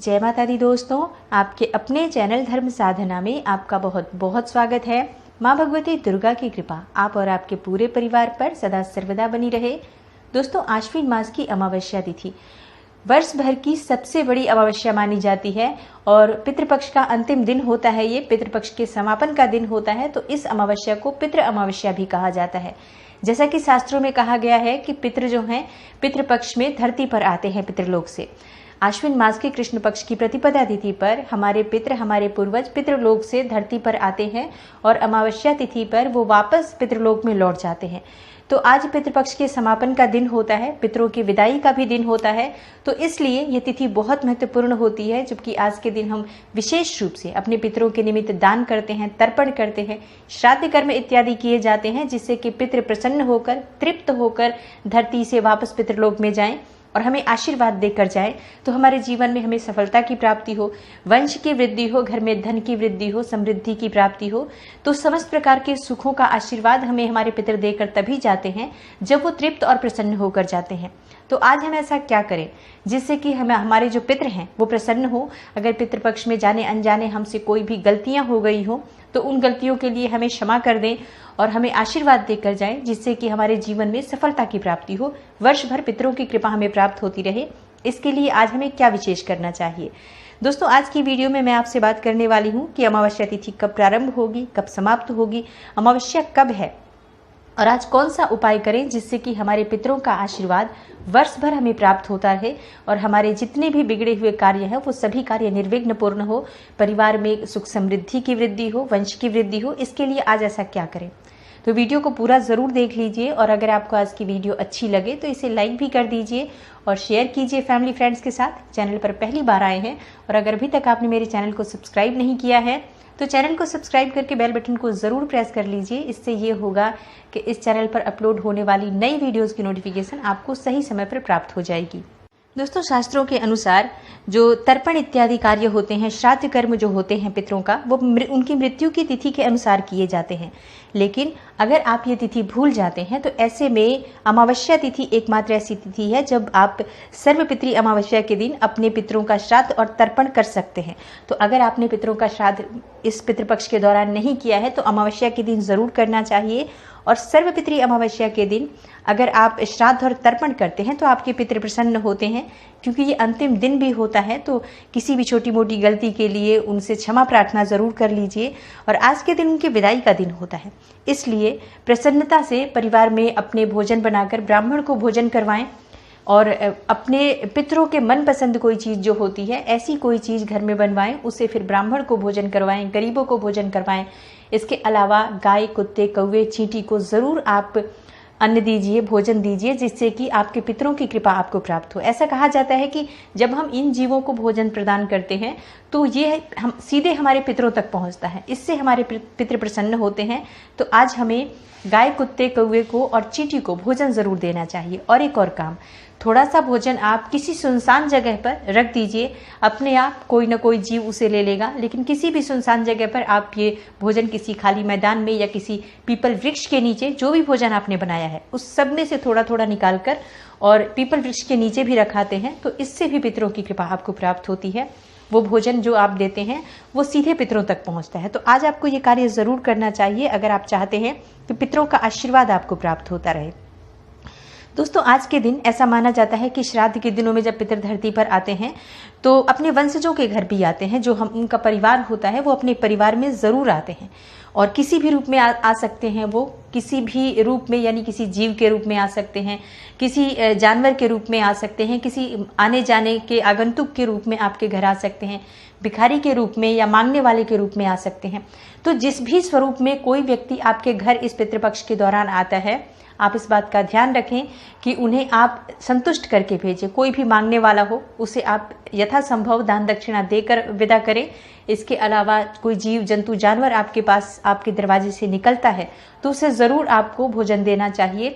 जय माता दी दोस्तों, आपके अपने चैनल धर्म साधना में आपका बहुत बहुत स्वागत है। माँ भगवती दुर्गा की कृपा आप और आपके पूरे परिवार पर सदा सर्वदा बनी रहे। दोस्तों, आश्विन मास की अमावस्या तिथि वर्ष भर की सबसे बड़ी अमावस्या मानी जाती है और पितृपक्ष का अंतिम दिन होता है। ये पितृपक्ष के समापन का दिन होता है, तो इस अमावस्या को पितृ अमावस्या भी कहा जाता है। जैसा कि शास्त्रों में कहा गया है कि पितृ जो हैं पितृपक्ष में धरती पर आते हैं पितृलोक से। आश्विन मास के कृष्ण पक्ष की प्रतिपदा तिथि पर हमारे पितृ, हमारे पूर्वज पितृलोक से धरती पर आते हैं और अमावस्या तिथि पर वो वापस पितृलोक में लौट जाते हैं। तो आज पितृपक्ष के समापन का दिन होता है, पितरों की विदाई का भी दिन होता है, तो इसलिए यह तिथि बहुत महत्वपूर्ण होती है। जबकि आज के दिन हम विशेष रूप से अपने पितरों के निमित्त दान करते हैं, तर्पण करते हैं, श्राद्ध कर्म इत्यादि किए जाते हैं, जिससे कि पितृ प्रसन्न होकर, तृप्त होकर धरती से वापस पितृलोक में जाएं और हमें आशीर्वाद देकर जाए। तो हमारे जीवन में हमें सफलता की प्राप्ति हो, वंश की वृद्धि हो, घर में धन की वृद्धि हो, समृद्धि की प्राप्ति हो। तो समस्त प्रकार के सुखों का आशीर्वाद हमें हमारे पितर देकर तभी जाते हैं जब वो तृप्त और प्रसन्न होकर जाते हैं। तो आज हम ऐसा क्या करें जिससे कि हमारे जो पितर हैं वो प्रसन्न हो। अगर पितृपक्ष में जाने अनजाने हमसे कोई भी गलतियां हो गई हो तो उन गलतियों के लिए हमें क्षमा कर दें और हमें आशीर्वाद देकर जाएं, जिससे कि हमारे जीवन में सफलता की प्राप्ति हो, वर्ष भर पितरों की कृपा हमें प्राप्त होती रहे। इसके लिए आज हमें क्या विशेष करना चाहिए। दोस्तों, आज की वीडियो में मैं आपसे बात करने वाली हूँ कि अमावस्या तिथि कब प्रारंभ होगी, कब समाप्त होगी, अमावस्या कब है और आज कौन सा उपाय करें जिससे कि हमारे पितरों का आशीर्वाद वर्ष भर हमें प्राप्त होता रहे और हमारे जितने भी बिगड़े हुए कार्य हैं वो सभी कार्य निर्विघ्न पूर्ण हो, परिवार में सुख समृद्धि की वृद्धि हो, वंश की वृद्धि हो। इसके लिए आज ऐसा क्या करें, तो वीडियो को पूरा ज़रूर देख लीजिए और अगर आपको आज की वीडियो अच्छी लगे तो इसे लाइक भी कर दीजिए और शेयर कीजिए फैमिली फ्रेंड्स के साथ। चैनल पर पहली बार आए हैं और अगर अभी तक आपने मेरे चैनल को सब्सक्राइब नहीं किया है तो चैनल को सब्सक्राइब करके बेल बटन को ज़रूर प्रेस कर लीजिए। इससे ये होगा कि इस चैनल पर अपलोड होने वाली नई वीडियोज़ की नोटिफिकेशन आपको सही समय पर प्राप्त हो जाएगी। दोस्तों, शास्त्रों के अनुसार जो तर्पण इत्यादि कार्य होते हैं, श्राद्ध कर्म जो होते हैं पितरों का, वो उनकी मृत्यु की तिथि के अनुसार किए जाते हैं। लेकिन अगर आप ये तिथि भूल जाते हैं तो ऐसे में अमावस्या तिथि एकमात्र ऐसी तिथि है जब आप सर्वपितृ अमावस्या के दिन अपने पितरों का श्राद्ध और तर्पण कर सकते हैं। तो अगर आपने पितरों का श्राद्ध इस पितृपक्ष के दौरान नहीं किया है तो अमावस्या के दिन ज़रूर करना चाहिए। और सर्वपितृ अमावस्या के दिन अगर आप श्राद्ध और तर्पण करते हैं तो आपके पितृ प्रसन्न होते हैं, क्योंकि ये अंतिम दिन भी होता है। तो किसी भी छोटी मोटी गलती के लिए उनसे क्षमा प्रार्थना ज़रूर कर लीजिए। और आज के दिन उनकी विदाई का दिन होता है, इसलिए प्रसन्नता से परिवार में अपने भोजन बनाकर ब्राह्मण को भोजन करवाएं और अपने पितरों के मनपसंद कोई चीज़ जो होती है ऐसी कोई चीज़ घर में बनवाएं, उसे फिर ब्राह्मण को भोजन करवाएं, गरीबों को भोजन करवाएं। इसके अलावा गाय, कुत्ते, कौवे, चींटी को ज़रूर आप अन्न दीजिए, भोजन दीजिए, जिससे कि आपके पितरों की कृपा आपको प्राप्त हो। ऐसा कहा जाता है कि जब हम इन जीवों को भोजन प्रदान करते हैं तो ये हम सीधे हमारे पितरों तक पहुंचता है, इससे हमारे पितृ प्रसन्न होते हैं। तो आज हमें गाय, कुत्ते, कौवे को और चींटी को भोजन ज़रूर देना चाहिए। और एक और काम, थोड़ा सा भोजन आप किसी सुनसान जगह पर रख दीजिए, अपने आप कोई ना कोई जीव उसे ले लेगा। लेकिन किसी भी सुनसान जगह पर आप ये भोजन किसी खाली मैदान में या किसी पीपल वृक्ष के नीचे जो भी भोजन आपने बनाया है उस सब में से थोड़ा थोड़ा निकाल कर और पीपल वृक्ष के नीचे भी रखाते हैं, तो इससे भी पितरों की कृपा आपको प्राप्त होती है। वो भोजन जो आप देते हैं वो सीधे पितरों तक पहुंचता है। तो आज आपको ये कार्य ज़रूर करना चाहिए अगर आप चाहते हैं कि पितरों का आशीर्वाद आपको प्राप्त होता रहे। दोस्तों, आज के दिन ऐसा माना जाता है कि श्राद्ध के दिनों में जब पितर धरती पर आते हैं तो अपने वंशजों के घर भी आते हैं। जो उनका परिवार होता है वो अपने परिवार में ज़रूर आते हैं और किसी भी रूप में आ सकते हैं। वो किसी भी रूप में, यानी किसी जीव के रूप में आ सकते हैं, किसी जानवर के रूप में आ सकते हैं, किसी आने जाने के आगंतुक के रूप में आपके घर आ सकते हैं, भिखारी के रूप में या मांगने वाले के रूप में आ सकते हैं। तो जिस भी स्वरूप में कोई व्यक्ति आपके घर इस पितृपक्ष के दौरान आता है, आप इस बात का ध्यान रखें कि उन्हें आप संतुष्ट करके भेजें। कोई भी मांगने वाला हो उसे आप यथासंभव दान दक्षिणा देकर विदा करें। इसके अलावा कोई जीव जंतु जानवर आपके पास आपके दरवाजे से निकलता है तो उसे ज़रूर आपको भोजन देना चाहिए।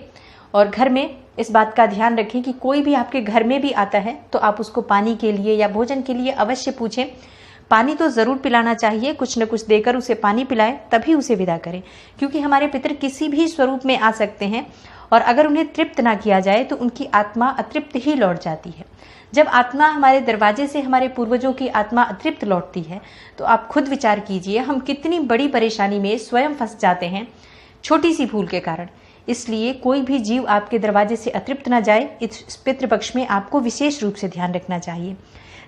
और घर में इस बात का ध्यान रखें कि कोई भी आपके घर में भी आता है तो आप उसको पानी के लिए या भोजन के लिए अवश्य पूछें। पानी तो ज़रूर पिलाना चाहिए, कुछ न कुछ देकर उसे पानी पिलाएं, तभी उसे विदा करें, क्योंकि हमारे पितर किसी भी स्वरूप में आ सकते हैं और अगर उन्हें तृप्त ना किया जाए तो उनकी आत्मा अतृप्त ही लौट जाती है। जब आत्मा हमारे दरवाजे से हमारे पूर्वजों की आत्मा अतृप्त लौटती है तो आप खुद विचार कीजिए हम कितनी बड़ी परेशानी में स्वयं फंस जाते हैं छोटी सी भूल के कारण। इसलिए कोई भी जीव आपके दरवाजे से अतृप्त न जाए, इस पितृपक्ष में आपको विशेष रूप से ध्यान रखना चाहिए।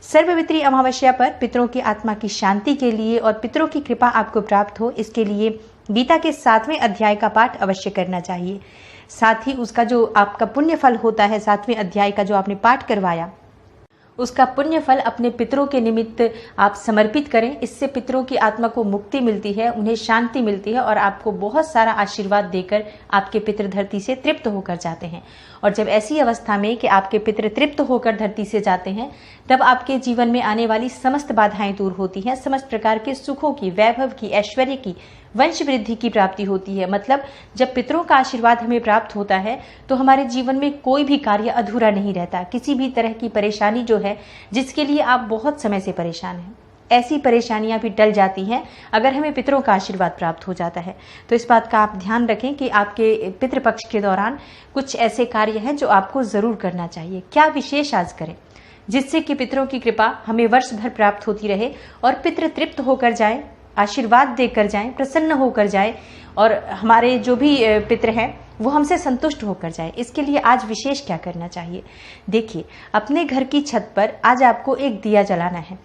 सर्वपित्री अमावस्या पर पितरों की आत्मा की शांति के लिए और पितरों की कृपा आपको प्राप्त हो, इसके लिए गीता के 7वें अध्याय का पाठ अवश्य करना चाहिए। साथ ही उसका जो आपका पुण्य फल होता है, 7वें अध्याय का जो आपने पाठ करवाया, उसका पुण्य फल अपने पितरों के निमित्त आप समर्पित करें। इससे पितरों की आत्मा को मुक्ति मिलती है, उन्हें शांति मिलती है और आपको बहुत सारा आशीर्वाद देकर आपके पितृ धरती से तृप्त होकर जाते हैं। और जब ऐसी अवस्था में कि आपके पितृ तृप्त होकर धरती से जाते हैं, तब आपके जीवन में आने वाली समस्त बाधाएं दूर होती हैं, समस्त प्रकार के सुखों की, वैभव की, ऐश्वर्य की, वंश वृद्धि की प्राप्ति होती है। मतलब जब पितरों का आशीर्वाद हमें प्राप्त होता है तो हमारे जीवन में कोई भी कार्य अधूरा नहीं रहता। किसी भी तरह की परेशानी जो है, जिसके लिए आप बहुत समय से परेशान हैं, ऐसी परेशानियां भी टल जाती हैं अगर हमें पितरों का आशीर्वाद प्राप्त हो जाता है। तो इस बात का आप ध्यान रखें कि आपके पितृपक्ष के दौरान कुछ ऐसे कार्य हैं जो आपको जरूर करना चाहिए। क्या विशेष आज करें जिससे कि पितरों की कृपा हमें वर्ष भर प्राप्त होती रहे और पितृ तृप्त होकर जाए, आशीर्वाद देकर जाएं, प्रसन्न होकर जाए और हमारे जो भी पितृ हैं वो हमसे संतुष्ट होकर जाए। इसके लिए आज विशेष क्या करना चाहिए? देखिए, अपने घर की छत पर आज आपको एक दिया जलाना है।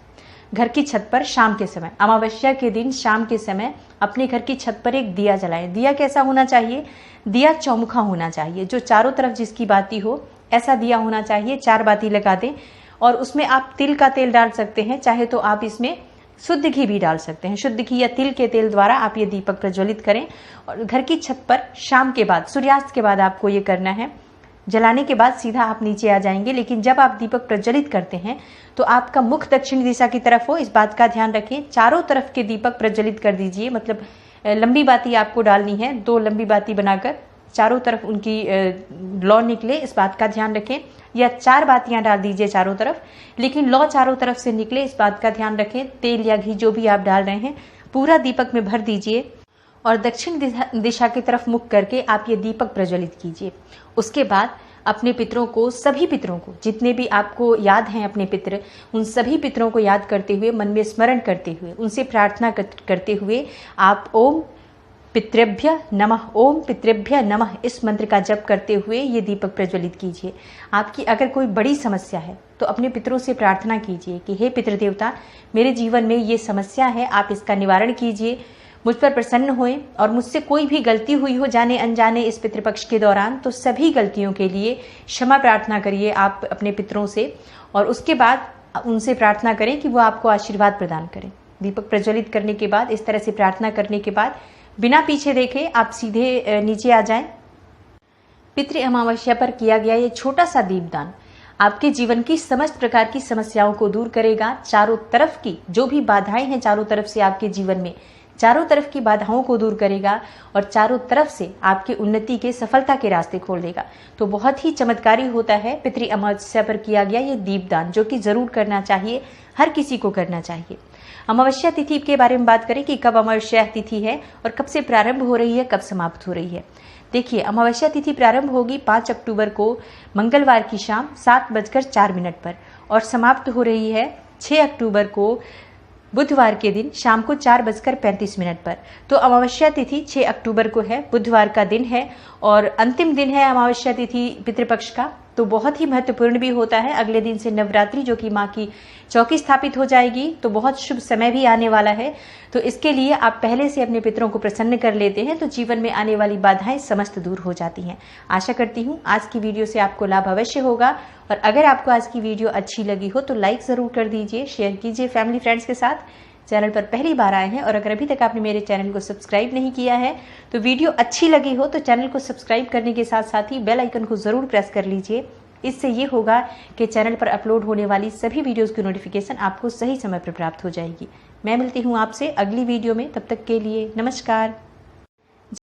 घर की छत पर शाम के समय, अमावस्या के दिन शाम के समय अपने घर की छत पर एक दिया जलाएं। दिया कैसा होना चाहिए? दिया चौमुखा होना चाहिए, जो चारों तरफ जिसकी बाती हो, ऐसा दिया होना चाहिए। 4 बाती लगा दें और उसमें आप तिल का तेल डाल सकते हैं, चाहे तो आप इसमें शुद्ध घी भी डाल सकते हैं। शुद्ध घी या तिल के तेल द्वारा आप ये दीपक प्रज्वलित करें और घर की छत पर शाम के बाद, सूर्यास्त के बाद आपको ये करना है। जलाने के बाद सीधा आप नीचे आ जाएंगे, लेकिन जब आप दीपक प्रज्वलित करते हैं तो आपका मुख दक्षिण दिशा की तरफ हो, इस बात का ध्यान रखें। चारों तरफ के दीपक प्रज्वलित कर दीजिए, मतलब लंबी बाती आपको डालनी है, 2 लंबी बाती बनाकर चारों तरफ उनकी लौ निकले, इस बात का ध्यान रखें। या 4 बातियां डाल दीजिए चारों तरफ, लेकिन लौ चारों तरफ से निकले, इस बात का ध्यान रखें। तेल या घी जो भी आप डाल रहे हैं पूरा दीपक में भर दीजिए और दक्षिण दिशा की तरफ मुख करके आप ये दीपक प्रज्वलित कीजिए। उसके बाद अपने पितरों को, सभी पितरों को, जितने भी आपको याद हैं अपने पितृ, उन सभी पितरों को याद करते हुए, मन में स्मरण करते हुए, उनसे प्रार्थना करते हुए आप ओम पितृभ्य नमः, ओम पितृभ्य नमः, इस मंत्र का जप करते हुए ये दीपक प्रज्वलित कीजिए। आपकी अगर कोई बड़ी समस्या है तो अपने पितरों से प्रार्थना कीजिए कि हे पितृदेवता, मेरे जीवन में ये समस्या है, आप इसका निवारण कीजिए, मुझ पर प्रसन्न होएं और मुझसे कोई भी गलती हुई हो जाने अनजाने इस पितृपक्ष के दौरान, तो सभी गलतियों के लिए क्षमा प्रार्थना करिए आप अपने पितरों से और उसके बाद उनसे प्रार्थना करें कि वो आपको आशीर्वाद प्रदान करें। दीपक प्रज्वलित करने के बाद, इस तरह से प्रार्थना करने के बाद बिना पीछे देखे आप सीधे नीचे आ जाएं। पितृ अमावस्या पर किया गया ये छोटा सा दीपदान आपके जीवन की समस्त प्रकार की समस्याओं को दूर करेगा। चारों तरफ की जो भी बाधाएं हैं चारों तरफ से आपके जीवन में, चारों तरफ की बाधाओं को दूर करेगा और चारों तरफ से आपकी उन्नति के, सफलता के रास्ते खोल देगा। तो बहुत ही चमत्कारी होता है पितृ अमावस्या पर किया गया ये दीपदान, जो कि जरूर करना चाहिए, हर किसी को करना चाहिए। अमावस्या तिथि के बारे में बात करें कि कब अमावस्या तिथि है और कब से प्रारंभ हो रही है, कब समाप्त हो रही है। देखिए, अमावस्या तिथि प्रारंभ होगी 5 अक्टूबर को मंगलवार की शाम 7:04 पर और समाप्त हो रही है 6 अक्टूबर को बुधवार के दिन शाम को 4:35 पर। तो अमावस्या तिथि 6 अक्टूबर को है, बुधवार का दिन है और अंतिम दिन है अमावस्या तिथि पितृपक्ष का। तो बहुत ही महत्वपूर्ण भी होता है। अगले दिन से नवरात्रि, जो कि माँ की चौकी स्थापित हो जाएगी, तो बहुत शुभ समय भी आने वाला है। तो इसके लिए आप पहले से अपने पितरों को प्रसन्न कर लेते हैं तो जीवन में आने वाली बाधाएं समस्त दूर हो जाती हैं। आशा करती हूँ आज की वीडियो से आपको लाभ अवश्य होगा और अगर आपको आज की वीडियो अच्छी लगी हो तो लाइक जरूर कर दीजिए, शेयर कीजिए फैमिली फ्रेंड्स के साथ। चैनल पर पहली बार आए हैं और अगर अभी तक आपने मेरे चैनल को सब्सक्राइब नहीं किया है तो वीडियो अच्छी लगी हो तो चैनल को सब्सक्राइब करने के साथ साथ ही बेल आइकन को जरूर प्रेस कर लीजिए। इससे ये होगा कि चैनल पर अपलोड होने वाली सभी वीडियोस की नोटिफिकेशन आपको सही समय पर प्राप्त हो जाएगी। मैं मिलती हूँ आपसे अगली वीडियो में, तब तक के लिए नमस्कार।